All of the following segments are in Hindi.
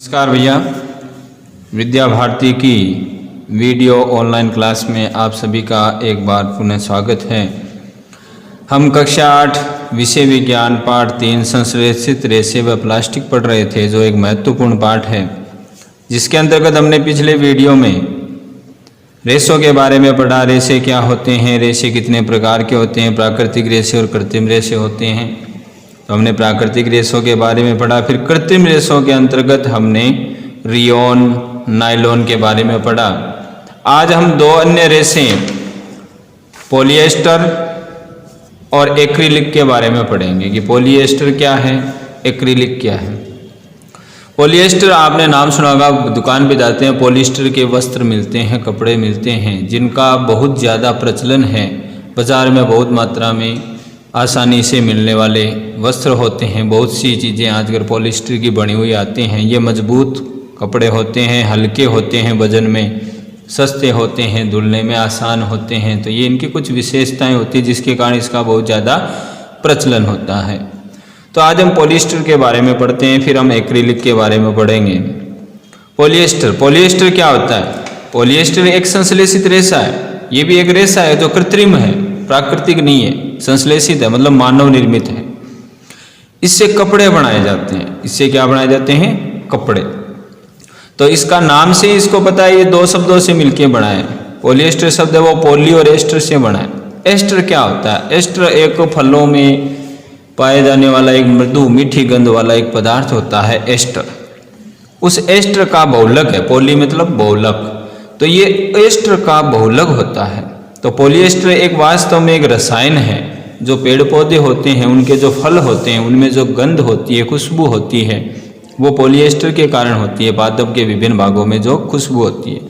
नमस्कार भैया, विद्या भारती की वीडियो ऑनलाइन क्लास में आप सभी का एक बार पुनः स्वागत है। हम कक्षा 8 विषय विज्ञान पाठ 3 संश्लेषित रेशे व प्लास्टिक पढ़ रहे थे, जो एक महत्वपूर्ण पाठ है, जिसके अंतर्गत हमने पिछले वीडियो में रेशों के बारे में पढ़ा। रेशे क्या होते हैं, रेशे कितने प्रकार के होते हैं, प्राकृतिक रेशे और कृत्रिम रेशे होते हैं। तो हमने प्राकृतिक रेशों के बारे में पढ़ा। फिर कृत्रिम रेशों के अंतर्गत हमने रियोन, नायलॉन के बारे में पढ़ा। आज हम दो अन्य रेशे पॉलिएस्टर और एक्रिलिक के बारे में पढ़ेंगे कि पॉलिएस्टर क्या है, एक्रिलिक क्या है। पॉलिएस्टर आपने नाम सुना होगा, दुकान पे जाते हैं पॉलिएस्टर के वस्त्र मिलते हैं, कपड़े मिलते हैं, जिनका बहुत ज़्यादा प्रचलन है। बाज़ार में बहुत मात्रा में आसानी से मिलने वाले वस्त्र होते हैं। बहुत सी चीज़ें आजकल पॉलिएस्टर की बनी हुई आती हैं। ये मजबूत कपड़े होते हैं, हल्के होते हैं, वजन में सस्ते होते हैं, धुलने में आसान होते हैं। तो ये इनकी कुछ विशेषताएं होती हैं, जिसके कारण इसका बहुत ज़्यादा प्रचलन होता है। तो आज हम पॉलिएस्टर के बारे में पढ़ते हैं, फिर हम एक्रिलिक के बारे में पढ़ेंगे। पॉलिएस्टर क्या होता है? पॉलिएस्टर एक संश्लेषित रेशा है। ये भी एक रेशा है जो कृत्रिम है, प्राकृतिक नहीं है, संश्लेषित है, मतलब मानव निर्मित है। इससे कपड़े बनाए जाते हैं। इससे क्या बनाए जाते हैं? कपड़े। तो इसका नाम से इसको पता है, ये दो शब्दों से मिलकर बना है। पॉलिएस्टर शब्द है वो पोली और एस्टर से बना है। एस्टर क्या होता है? एस्टर एक फलों में पाए जाने वाला एक मृदु मीठी गंध वाला एक पदार्थ होता है, एस्टर। उस एस्टर का बहुलक है। पोली मतलब बहुलक, तो ये एस्टर का बहुलक होता है। तो पॉलिएस्टर एक वास्तव में एक रसायन है। जो पेड़ पौधे होते हैं, उनके जो फल होते हैं, उनमें जो गंध होती है, खुशबू होती है, वो पॉलिएस्टर के कारण होती है। पादप के विभिन्न भागों में जो खुशबू होती है,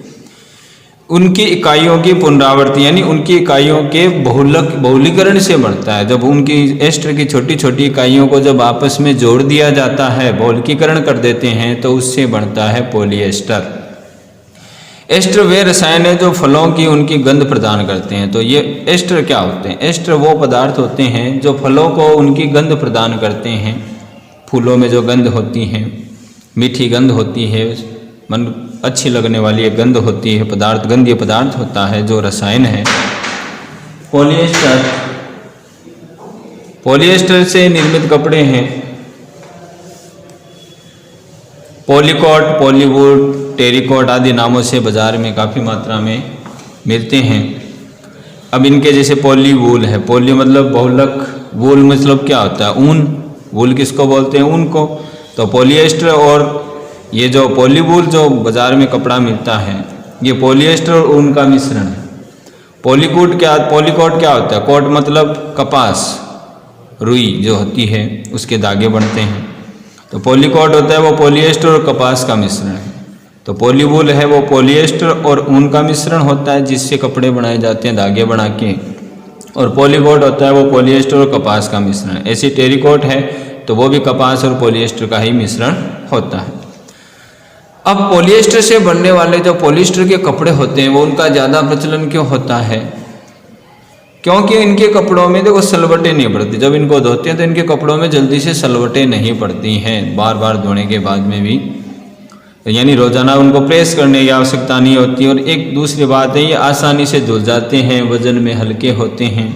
उनकी इकाइयों की पुनरावृत्ति यानी उनकी इकाइयों के बहुलीकरण से बढ़ता है। जब उनकी एस्टर की छोटी छोटी इकाइयों को जब आपस में जोड़ दिया जाता है, बहुलीकरण कर देते हैं, तो उससे बढ़ता है पॉलिएस्टर। एस्टर वे रसायन है जो फलों की उनकी गंध प्रदान करते हैं। तो ये एस्टर क्या होते हैं? एस्टर वो पदार्थ होते हैं जो फलों को उनकी गंध प्रदान करते हैं। फूलों में जो गंध होती है, मीठी गंध होती है, मन अच्छी लगने वाली एक गंध होती है, पदार्थ गंधीय पदार्थ होता है, जो रसायन है पॉलिएस्टर से निर्मित कपड़े हैं। पॉलीकोट, पॉलीवुड, टेरिकोट आदि नामों से बाजार में काफ़ी मात्रा में मिलते हैं। अब इनके जैसे पॉली वूल है। पॉली मतलब बहुलक, वूल मतलब क्या होता है? ऊन। वूल किसको बोलते हैं? ऊन को। तो पॉलिएस्टर और ये जो पॉली वूल जो बाजार में कपड़ा मिलता है, ये पॉलिएस्टर और ऊन का मिश्रण है। पॉलीकोट क्या होता है? कोट मतलब कपास, रुई जो होती है, उसके धागे बनते हैं। तो पॉलीकोट होता है वो पॉलिएस्टर और कपास का मिश्रण है। तो पॉलीवूल है वो पॉलिएस्टर और ऊन का मिश्रण होता है, जिससे कपड़े बनाए जाते हैं धागे बना के। और पॉलीकोट होता है वो पॉलिएस्टर और कपास का मिश्रण। ऐसी टेरिकोट है तो वो भी कपास और पॉलिएस्टर का ही मिश्रण होता है। अब पॉलिएस्टर से बनने वाले जो पॉलिएस्टर के कपड़े होते हैं, वो उनका ज़्यादा प्रचलन क्यों होता है? क्योंकि इनके कपड़ों में देखो सलवटें नहीं पड़ती। जब इनको धोते हैं तो इनके कपड़ों में जल्दी से सलवटें नहीं पड़ती हैं, बार बार धोने के बाद में भी। यानी रोजाना उनको प्रेस करने की आवश्यकता नहीं होती। और एक दूसरी बात है, ये आसानी से धुल जाते हैं, वजन में हल्के होते हैं।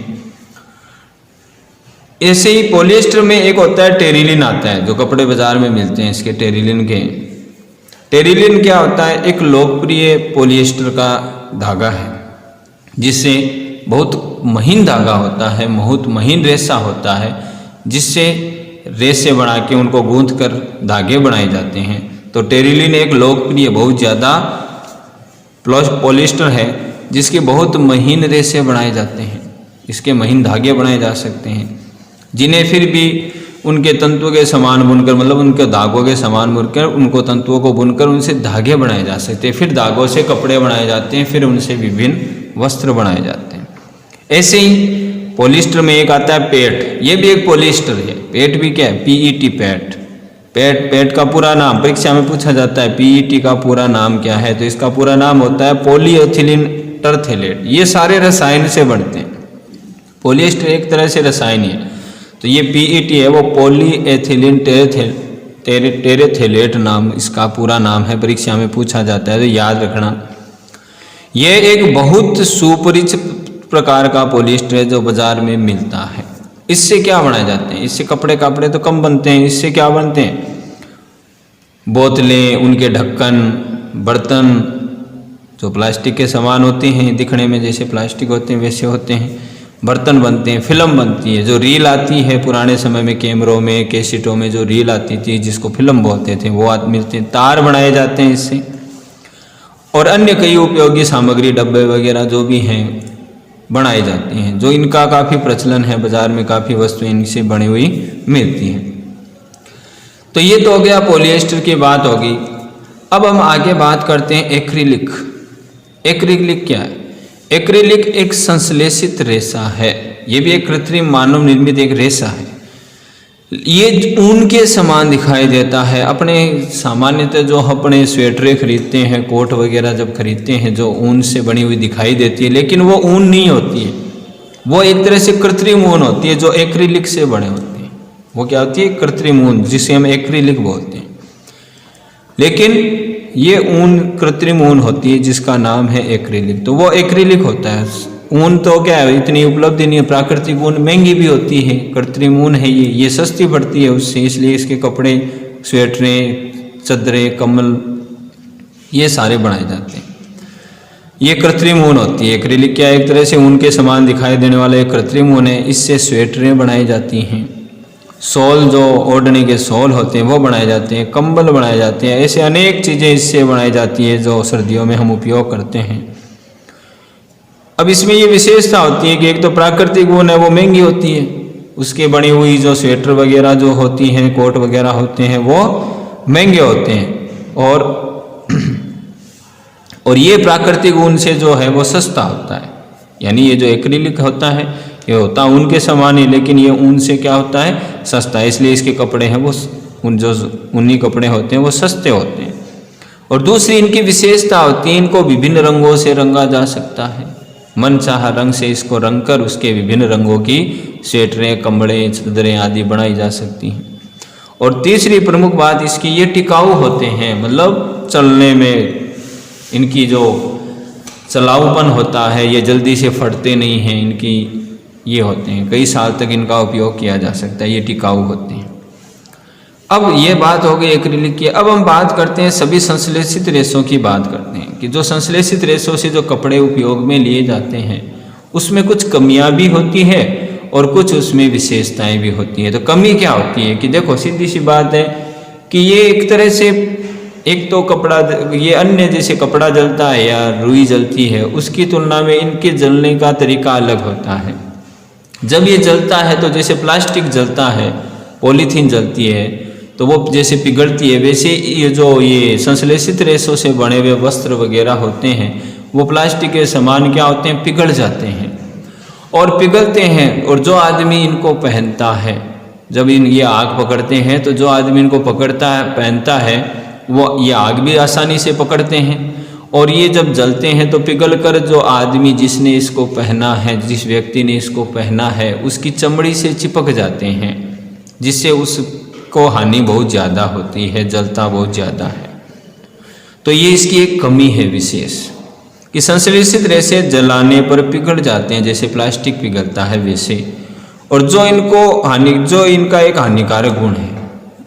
ऐसे ही पॉलिएस्टर में एक होता है टेरिलिन आता है, जो कपड़े बाजार में मिलते हैं इसके टेरिलिन के। टेरिलिन क्या होता है? एक लोकप्रिय पॉलिएस्टर का धागा है, जिससे बहुत महीन धागा होता है, बहुत महीन रेशा होता है, जिससे रेशे बना के उनको गूंथ कर धागे बनाए जाते हैं। तो टेरिलिन एक लोकप्रिय बहुत ज़्यादा पॉलिएस्टर है, जिसके बहुत महीन रेशे बनाए जाते हैं, इसके महीन धागे बनाए जा सकते हैं, जिन्हें फिर भी उनके तंतुओं के समान बुनकर, मतलब उनके धागों के समान बुनकर, उनको तंतुओं को बुनकर उनसे धागे बनाए जा सकते हैं। फिर धागों से कपड़े बनाए जाते हैं, फिर उनसे विभिन्न वस्त्र बनाए जाते हैं। ऐसे ही पॉलिएस्टर में एक आता है पेट। ये भी एक पॉलिएस्टर है। पेट भी क्या है? PET, पेट। पेट का पूरा नाम परीक्षा में पूछा जाता है, PET का पूरा नाम क्या है? तो इसका पूरा नाम होता है पॉलीएथिलीन टरथेलेट। ये सारे रसायन से बनते हैं। पॉलिएस्टर एक तरह से रसायन है। तो ये PET है वो पॉलीएथिलीन टेरेथेलेट नाम इसका पूरा नाम है, परीक्षा में पूछा जाता है तो याद रखना। यह एक बहुत सुपरिचित प्रकार का पॉलिएस्टर है जो बाजार में मिलता है। इससे क्या बनाए जाते हैं? इससे कपड़े तो कम बनते हैं। इससे क्या बनते हैं? बोतलें, उनके ढक्कन, बर्तन जो प्लास्टिक के सामान होते हैं, दिखने में जैसे प्लास्टिक होते हैं वैसे होते हैं, बर्तन बनते हैं, फिल्म बनती है, जो रील आती है पुराने समय में कैमरों में, कैसेटों में जो रील आती थी जिसको फिल्म बोलते थे वो मिलते हैं, तार बनाए जाते हैं इससे, और अन्य कई उपयोगी सामग्री, डब्बे वगैरह जो भी हैं बनाए जाते हैं, जो इनका काफ़ी प्रचलन है। बाजार में काफ़ी वस्तुएं इनसे बनी हुई मिलती हैं। तो ये तो हो गया पॉलिएस्टर की बात होगी। अब हम आगे बात करते हैं एक्रिलिक। एक्रिलिक क्या है? एक्रिलिक एक संश्लेषित रेशा है। ये भी एक कृत्रिम मानव निर्मित एक रेशा है। ये ऊन के समान दिखाई देता है। अपने सामान्यतः जो अपने स्वेटरें खरीदते हैं, कोट वगैरह जब खरीदते हैं, जो ऊन से बनी हुई दिखाई देती है, लेकिन वो ऊन नहीं होती है, वो एक तरह से कृत्रिम ऊन होती है जो एक्रिलिक से बने होते हैं। वो क्या होती है? कृत्रिम ऊन, जिसे हम एक्रिलिक बोलते हैं। लेकिन ये ऊन कृत्रिम ऊन होती है जिसका नाम है एक्रिलिक। तो वो एक्रिलिक होता है। ऊन तो क्या है, इतनी उपलब्धि नहीं है। प्राकृतिक ऊन महंगी भी होती है, कृत्रिम ऊन है ये सस्ती पड़ती है उससे, इसलिए इसके कपड़े, स्वेटरें, चादरें, कम्बल ये सारे बनाए जाते हैं। ये कृत्रिम ऊन होती है। एक्रिलिक क्या, एक तरह से ऊन के समान दिखाई देने वाला एक कृत्रिम ऊन है। इससे स्वेटरें बनाई जाती हैं, शॉल जो ओढ़ने के शॉल होते हैं वो बनाए जाते हैं, कंबल बनाए जाते हैं, ऐसे अनेक चीज़ें इससे बनाई जाती है जो सर्दियों में हम उपयोग करते हैं। अब इसमें ये विशेषता होती है कि एक तो प्राकृतिक ऊन है वो महंगी होती है, उसके बनी हुई जो स्वेटर वगैरह जो होती हैं, कोट वगैरह होते हैं वो महंगे होते हैं, और ये प्राकृतिक ऊन से जो है वो सस्ता होता है। यानी ये जो एक्रिलिक होता है ये होता ऊन के समान ही, लेकिन ये ऊन से क्या होता है? सस्ता है। इसलिए इसके कपड़े हैं वो जो ऊनी कपड़े होते हैं वो सस्ते होते हैं। और दूसरी इनकी विशेषता होती है, इनको विभिन्न रंगों से रंगा जा सकता है। मनचाहा रंग से इसको रंग कर उसके विभिन्न रंगों की स्वेटरें, कपड़े, चादरें आदि बनाई जा सकती हैं। और तीसरी प्रमुख बात इसकी, ये टिकाऊ होते हैं, मतलब चलने में इनकी जो चलाऊपन होता है ये जल्दी से फटते नहीं हैं, इनकी ये होते हैं, कई साल तक इनका उपयोग किया जा सकता है, ये टिकाऊ होते हैं। अब ये बात हो गई एक्रिलिक की। अब हम बात करते हैं सभी संश्लेषित रेशों की बात करते हैं कि जो संश्लेषित रेशों से जो कपड़े उपयोग में लिए जाते हैं उसमें कुछ कमियां भी होती है और कुछ उसमें विशेषताएं भी होती है। तो कमी क्या होती है कि देखो सीधी सी बात है कि ये एक तरह से, एक तो कपड़ा, ये अन्य जैसे कपड़ा जलता है या रुई जलती है उसकी तुलना में इनके जलने का तरीका अलग होता है। जब ये जलता है तो जैसे प्लास्टिक जलता है, पॉलीथीन जलती है तो वो जैसे पिघलती है, वैसे ये जो ये संश्लेषित रेशों से बने हुए वस्त्र वगैरह होते हैं वो प्लास्टिक के समान क्या होते हैं? पिघल जाते हैं और पिघलते हैं। और जो आदमी इनको पहनता है, जब ये आग पकड़ते हैं तो जो आदमी इनको पकड़ता है, पहनता है, वो ये आग भी आसानी से पकड़ते हैं। और ये जब जलते हैं तो पिघल कर जो आदमी जिसने इसको पहना है, जिस व्यक्ति ने इसको पहना है, उसकी चमड़ी से चिपक जाते हैं, जिससे उसको हानि बहुत ज़्यादा होती है, जलता बहुत ज़्यादा है। तो ये इसकी एक कमी है विशेष कि संश्लेषित रेशे जलाने पर पिघल जाते हैं, जैसे प्लास्टिक पिघलता है वैसे। और जो इनका एक हानिकारक गुण है,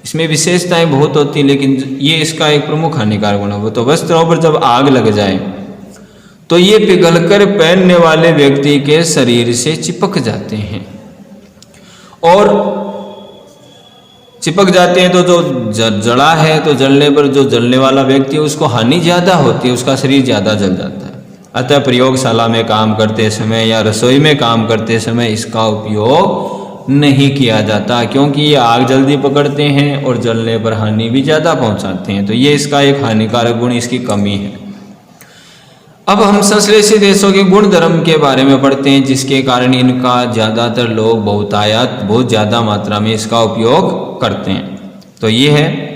इसमें विशेषताएं बहुत होती है लेकिन ये इसका एक प्रमुख हानिकारक गुण है, वो तो वस्त्रों पर जब आग लग जाए तो ये पिघलकर पहनने वाले व्यक्ति के शरीर से चिपक जाते हैं। और चिपक जाते हैं तो जो जला है तो जलने पर जो जलने वाला व्यक्ति है उसको हानि ज़्यादा होती है, उसका शरीर ज़्यादा जल जाता है। अतः प्रयोगशाला में काम करते समय या रसोई में काम करते समय इसका उपयोग नहीं किया जाता, क्योंकि ये आग जल्दी पकड़ते हैं और जलने पर हानि भी ज़्यादा पहुंचाते हैं। तो ये इसका एक हानिकारक गुण, इसकी कमी है। अब हम संश्लेषित रेशों के गुण धर्म के बारे में पढ़ते हैं, जिसके कारण इनका ज़्यादातर लोग बहुत ज़्यादा मात्रा में इसका उपयोग करते हैं। तो ये है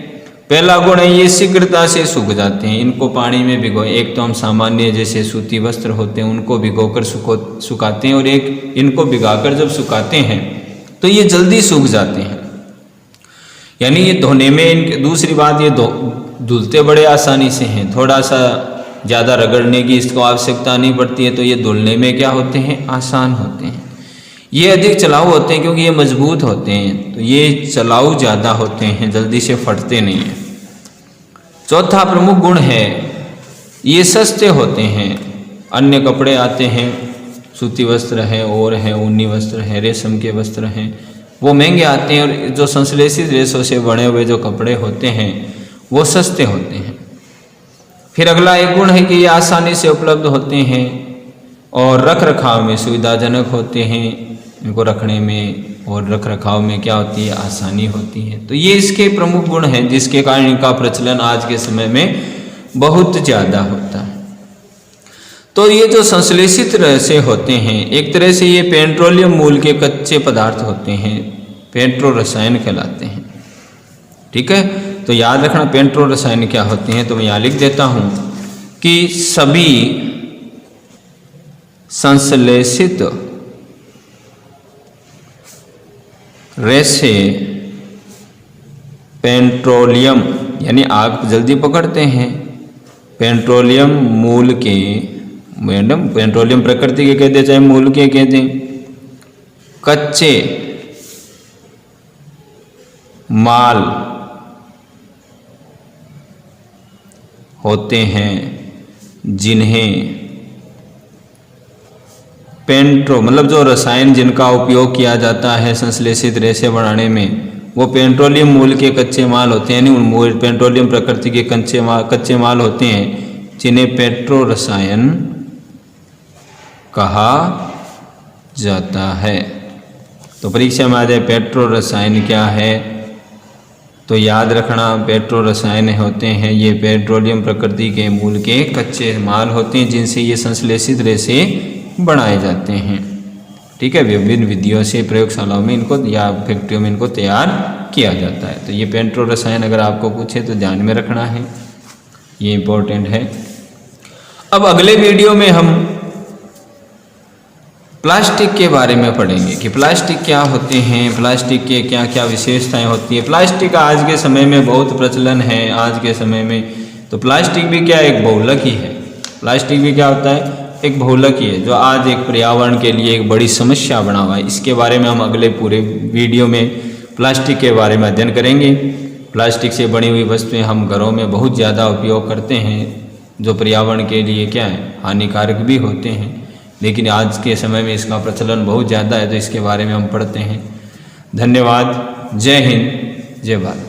पहला गुण है, ये शीघ्रता से सूख जाते हैं। इनको पानी में भिगो, एक तो हम सामान्य जैसे सूती वस्त्र होते हैं उनको भिगोकर सुखाते हैं, और एक इनको भिगाकर जब सुखाते हैं तो ये जल्दी सूख जाते हैं। यानी ये धोने में, दूसरी बात ये धुलते बड़े आसानी से हैं, थोड़ा सा ज़्यादा रगड़ने की इसको आवश्यकता नहीं पड़ती है, तो ये धुलने में क्या होते हैं, आसान होते हैं। ये अधिक चलाऊ होते हैं क्योंकि ये मजबूत होते हैं, तो ये चलाऊ ज़्यादा होते हैं, जल्दी से फटते नहीं हैं। चौथा प्रमुख गुण है, ये सस्ते होते हैं। अन्य कपड़े आते हैं, सूती वस्त्र है और है, ऊनी वस्त्र है, रेशम के वस्त्र हैं, वो महंगे आते हैं, और जो संश्लेषित रेशों से बने हुए जो कपड़े होते हैं वो सस्ते होते हैं। फिर अगला एक गुण है कि ये आसानी से उपलब्ध होते हैं और रख रखाव में सुविधाजनक होते हैं, इनको रखने में और रख रखाव में क्या होती है, आसानी होती है। तो ये इसके प्रमुख गुण हैं जिसके कारण इनका प्रचलन आज के समय में बहुत ज़्यादा होता है। तो ये जो संश्लेषित रेशे होते हैं, एक तरह से ये पेट्रोलियम मूल के कच्चे पदार्थ होते हैं, पेट्रो रसायन कहलाते हैं। ठीक है, तो याद रखना पेट्रो रसायन क्या होते हैं। तो मैं यहाँ लिख देता हूँ कि सभी संश्लेषित रेशे पेट्रोलियम, यानी आग जल्दी पकड़ते हैं, पेट्रोलियम मूल के, मैडम पेट्रोलियम प्रकृति के कहते चाहे मूल के कहते, कच्चे माल होते हैं जिन्हें पेट्रो, मतलब जो रसायन जिनका उपयोग किया जाता है संश्लेषित रेशे बनाने में, वो पेट्रोलियम मूल के कच्चे माल होते हैं, यानी पेट्रोलियम प्रकृति के कच्चे माल होते हैं जिन्हें पेट्रो रसायन कहा जाता है। तो परीक्षा में आ जाए पेट्रो रसायन क्या है, तो याद रखना पेट्रो रसायन होते हैं ये पेट्रोलियम प्रकृति के मूल के कच्चे माल होते हैं जिनसे ये संश्लेषित रेशे बनाए जाते हैं। ठीक है, विभिन्न विधियों से प्रयोगशालाओं में इनको या फैक्ट्रियों में इनको तैयार किया जाता है। तो ये पेट्रो रसायन अगर आपको पूछे तो ध्यान में रखना है, ये इम्पोर्टेंट है। अब अगले वीडियो में हम प्लास्टिक के बारे में पढ़ेंगे कि प्लास्टिक क्या होते हैं, प्लास्टिक के क्या क्या विशेषताएं होती है। प्लास्टिक का आज के समय में बहुत प्रचलन है आज के समय में। तो प्लास्टिक भी क्या एक बहुलक ही है, प्लास्टिक भी क्या होता है, एक बहुलक ही है, जो आज एक पर्यावरण के लिए एक बड़ी समस्या बना हुआ है। इसके बारे में हम अगले पूरे वीडियो में प्लास्टिक के बारे में अध्ययन करेंगे। प्लास्टिक से बनी हुई वस्तुएं हम घरों में बहुत ज़्यादा उपयोग करते हैं, जो पर्यावरण के लिए क्या है, हानिकारक भी होते हैं, लेकिन आज के समय में इसका प्रचलन बहुत ज़्यादा है, तो इसके बारे में हम पढ़ते हैं। धन्यवाद। जय हिंद, जय भारत।